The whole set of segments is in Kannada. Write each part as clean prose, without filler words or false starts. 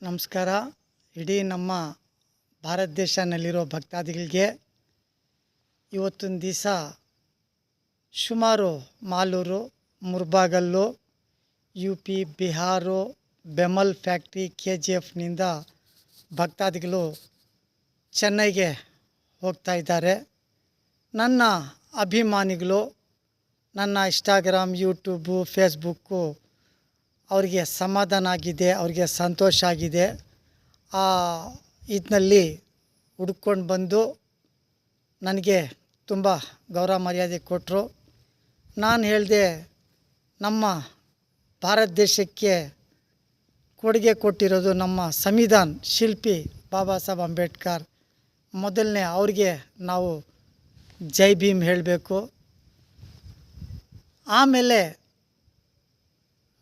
ನಮಸ್ಕಾರ. ಇಡೀ ನಮ್ಮ ಭಾರತ ದೇಶನಲ್ಲಿರೋ ಭಕ್ತಾದಿಗಳಿಗೆ ಇವತ್ತೊಂದು ದಿವಸ ಸುಮಾರು Malur, Mulbagal, U P, Bihar, BEML factory, KGFನಿಂದ ಭಕ್ತಾದಿಗಳು ಚೆನ್ನೈಗೆ ಹೋಗ್ತಾ ಇದ್ದಾರೆ. ನನ್ನ ಅಭಿಮಾನಿಗಳು ನನ್ನ ಇನ್ಸ್ಟಾಗ್ರಾಮ್, ಯೂಟ್ಯೂಬು, ಫೇಸ್ಬುಕ್ಕು ಅವರಿಗೆ ಸಮಾಧಾನ ಆಗಿದೆ, ಅವರಿಗೆ ಸಂತೋಷ ಆಗಿದೆ. ಆ ಇದರಲ್ಲಿ ಹುಡ್ಕೊಂಡು ಬಂದು ನನಗೆ ತುಂಬ ಗೌರವ ಮರ್ಯಾದೆ ಕೊಟ್ಟರು. ನಾನು ಹೇಳಿದೆ, ನಮ್ಮ ಭಾರತ ದೇಶಕ್ಕೆ ಕೊಡುಗೆ ಕೊಟ್ಟಿರೋದು ನಮ್ಮ ಸಂವಿಧಾನ ಶಿಲ್ಪಿ ಬಾಬಾ ಸಾಹೇಬ್ ಅಂಬೇಡ್ಕರ್. ಮೊದಲನೇ ಅವ್ರಿಗೆ ನಾವು ಜೈ ಭೀಮ್ ಹೇಳಬೇಕು. ಆಮೇಲೆ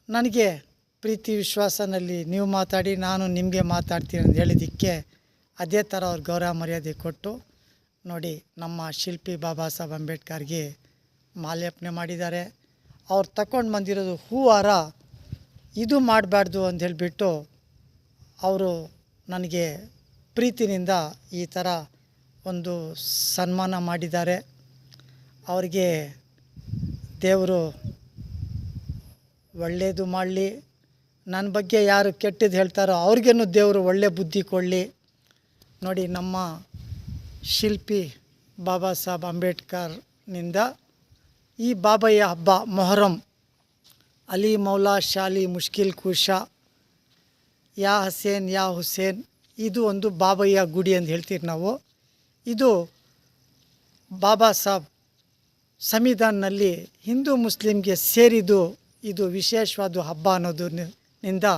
ನನಗೆ ಪ್ರೀತಿ ವಿಶ್ವಾಸನಲ್ಲಿ ನೀವು ಮಾತಾಡಿ, ನಾನು ನಿಮಗೆ ಮಾತಾಡ್ತೀನಿ ಅಂತ ಹೇಳಿದ್ದಕ್ಕೆ ಅದೇ ಥರ ಅವ್ರು ಗೌರವ ಮರ್ಯಾದೆ ಕೊಟ್ಟು ನೋಡಿ ನಮ್ಮ ಶಿಲ್ಪಿ ಬಾಬಾ ಸಾಹೇಬ್ ಅಂಬೇಡ್ಕರ್ಗೆ ಮಾಲ್ಯಾರ್ಪಣೆ ಮಾಡಿದ್ದಾರೆ. ಅವ್ರು ತಗೊಂಡು ಬಂದಿರೋದು ಹೂವಾರ ಇದು ಮಾಡಬಾರ್ದು ಅಂತ ಹೇಳಿಬಿಟ್ಟು ಅವರು ನನಗೆ ಪ್ರೀತಿನಿಂದ ಈ ಥರ ಒಂದು ಸನ್ಮಾನ ಮಾಡಿದ್ದಾರೆ. ಅವರಿಗೆ ದೇವರು ಒಳ್ಳೆಯದು ಮಾಡಲಿ. ನನ್ನ ಬಗ್ಗೆ ಯಾರು ಕೆಟ್ಟದ್ದು ಹೇಳ್ತಾರೋ ಅವ್ರಿಗೇನು ದೇವರು ಒಳ್ಳೆ ಬುದ್ಧಿ ಕೊಡಲಿ. ನೋಡಿ, ನಮ್ಮ ಶಿಲ್ಪಿ ಬಾಬಾ ಸಾಹೇಬ್ ಅಂಬೇಡ್ಕರ್ನಿಂದ ಈ ಬಾಬಯ್ಯ ಹಬ್ಬ ಮೊಹರಂ, ಅಲಿ ಮೌಲಾ ಶಾಲಿ ಮುಷ್ಕಿಲ್ ಕುಶಾ, ಯಾ ಹಸೇನ್ ಯಾ ಹುಸೇನ್, ಇದು ಒಂದು ಬಾಬಯ್ಯ ಗುಡಿ ಅಂತ ಹೇಳ್ತೀವಿ ನಾವು. ಇದು ಬಾಬಾ ಸಾಹೇಬ್ ಸಂವಿಧಾನದಲ್ಲಿ ಹಿಂದೂ ಮುಸ್ಲಿಮ್ಗೆ ಸೇರಿದ್ದು. ಇದು ವಿಶೇಷವಾದ ಹಬ್ಬ ಅನ್ನೋದರಿಂದ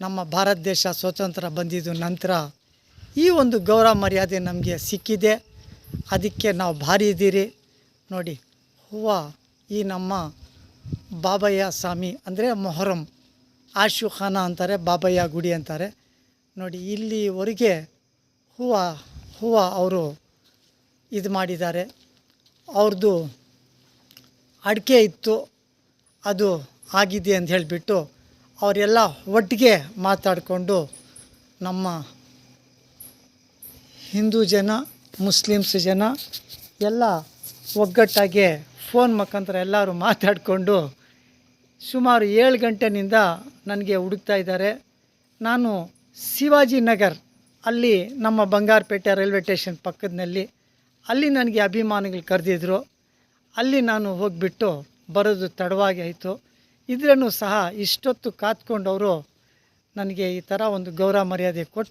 ನಮ್ಮ ಭಾರತ ದೇಶ ಸ್ವತಂತ್ರ ಬಂದಿದ್ದು ನಂತರ ಈ ಒಂದು ಗೌರವ ಮರ್ಯಾದೆ ನಮಗೆ ಸಿಕ್ಕಿದೆ. ಅದಕ್ಕೆ ನಾವು ಭಾರಿ ಇದ್ದೀರಿ. ನೋಡಿ, ಹೂವು ಈ ನಮ್ಮ ಬಾಬಯ್ಯ ಸ್ವಾಮಿ ಅಂದರೆ ಮೊಹರಂ, ಆಶುಖಾನ ಅಂತಾರೆ, ಬಾಬಯ್ಯ ಗುಡಿ ಅಂತಾರೆ. ನೋಡಿ, ಇಲ್ಲಿವರೆಗೆ ಹೂವು ಅವರು ಇದು ಮಾಡಿದ್ದಾರೆ. ಅವ್ರದ್ದು ಅಡಿಕೆ ಇತ್ತು, ಅದು ಆಗಿದೆ ಅಂತ ಹೇಳಿಬಿಟ್ಟು ಅವರೆಲ್ಲ ಒಟ್ಟಿಗೆ ಮಾತಾಡಿಕೊಂಡು ನಮ್ಮ ಹಿಂದೂ ಜನ, ಮುಸ್ಲಿಮ್ಸ್ ಜನ ಎಲ್ಲ ಒಗ್ಗಟ್ಟಾಗಿ ಫೋನ್ ಮುಖಾಂತರ ಎಲ್ಲರೂ ಮಾತಾಡಿಕೊಂಡು ಸುಮಾರು 7 ಗಂಟೆನಿಂದ ನನಗೆ ಹುಡುಕ್ತಾ ಇದ್ದಾರೆ. ನಾನು ಶಿವಾಜಿನಗರ್ ಅಲ್ಲಿ ನಮ್ಮ ಬಂಗಾರಪೇಟೆ ರೈಲ್ವೆ ಸ್ಟೇಷನ್ ಪಕ್ಕದಲ್ಲಿ ಅಲ್ಲಿ ನನಗೆ ಅಭಿಮಾನಿಗಳು ಕರೆದಿದ್ರು. ಅಲ್ಲಿ ನಾನು ಹೋಗಿಬಿಟ್ಟು ಬರೋದು ತಡವಾಗಿ ಆಯಿತು. ಇದ್ರೂ ಸಹ ಇಷ್ಟೊತ್ತು ಕಾತ್ಕೊಂಡವರು ನನಗೆ ಈ ಥರ ಒಂದು ಗೌರವ ಮರ್ಯಾದೆ ಕೊಟ್ಟು